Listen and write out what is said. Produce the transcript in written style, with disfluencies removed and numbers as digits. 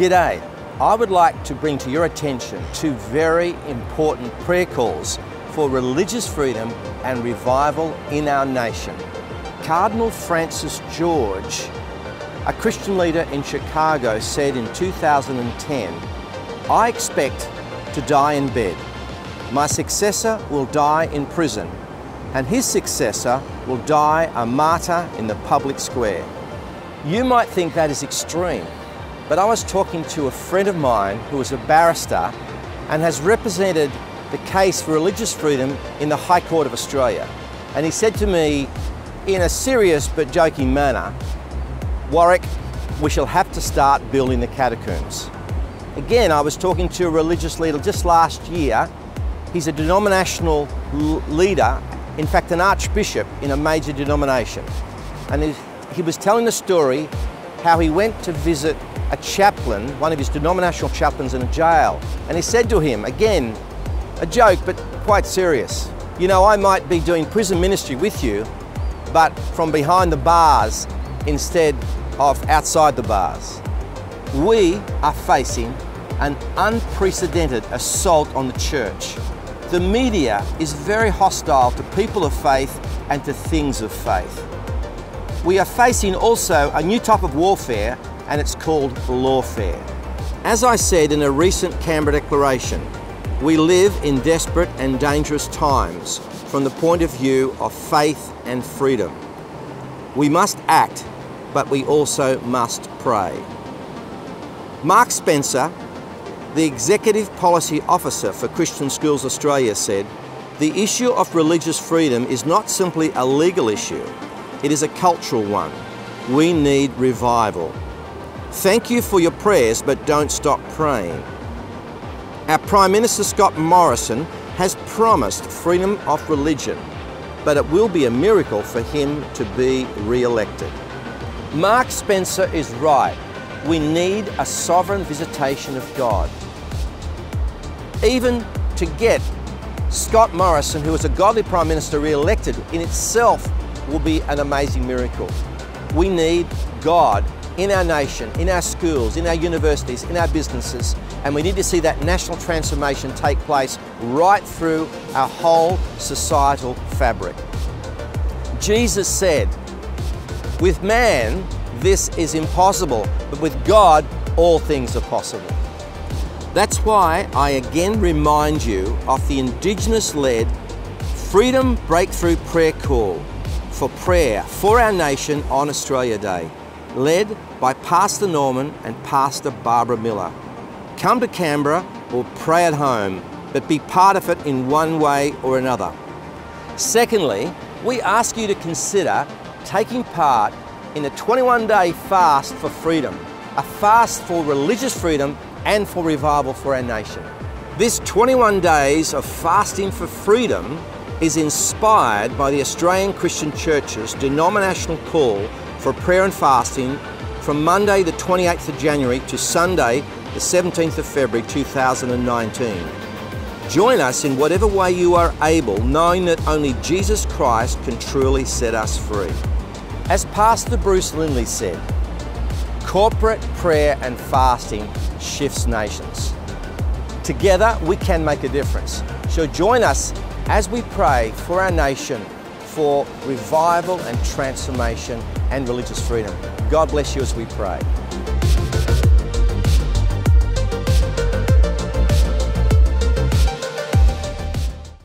G'day. I would like to bring to your attention two very important prayer calls for religious freedom and revival in our nation. Cardinal Francis George, a Christian leader in Chicago, said in 2010, "I expect to die in bed. My successor will die in prison, and his successor will die a martyr in the public square." You might think that is extreme, but I was talking to a friend of mine who is a barrister and has represented the case for religious freedom in the High Court of Australia. And he said to me, in a serious but joking manner, "Warwick, we shall have to start building the catacombs." Again, I was talking to a religious leader just last year. He's a denominational leader, in fact an archbishop in a major denomination. And he was telling the story how he went to visit a chaplain, one of his denominational chaplains in a jail. And he said to him, again, a joke but quite serious, "You know, I might be doing prison ministry with you, but from behind the bars instead of outside the bars." We are facing an unprecedented assault on the church. The media is very hostile to people of faith and to things of faith. We are facing also a new type of warfare, and it's called lawfare. As I said in a recent Canberra declaration, we live in desperate and dangerous times from the point of view of faith and freedom. We must act, but we also must pray. Mark Spencer, the Executive Policy Officer for Christian Schools Australia, said, "The issue of religious freedom is not simply a legal issue, it is a cultural one. We need revival. Thank you for your prayers, but don't stop praying." Our Prime Minister Scott Morrison has promised freedom of religion, but it will be a miracle for him to be re-elected. Mark Spencer is right. We need a sovereign visitation of God. Even to get Scott Morrison, who is a godly Prime Minister, re-elected in itself will be an amazing miracle. We need God in our nation, in our schools, in our universities, in our businesses, and we need to see that national transformation take place right through our whole societal fabric. Jesus said, "With man, this is impossible, but with God, all things are possible." That's why I again remind you of the Indigenous-led Freedom Breakthrough Prayer Call for prayer for our nation on Australia Day, led by Pastor Norman and Pastor Barbara Miller. Come to Canberra or pray at home, but be part of it in one way or another. Secondly, we ask you to consider taking part in a 21-day fast for freedom, a fast for religious freedom and for revival for our nation. This 21 days of fasting for freedom is inspired by the Australian Christian Church's denominational call for prayer and fasting from Monday the 28th of January to Sunday the 17th of February 2019. Join us in whatever way you are able, knowing that only Jesus Christ can truly set us free. As Pastor Bruce Lindley said, corporate prayer and fasting shifts nations. Together we can make a difference. So join us as we pray for our nation for revival and transformation and religious freedom. God bless you as we pray.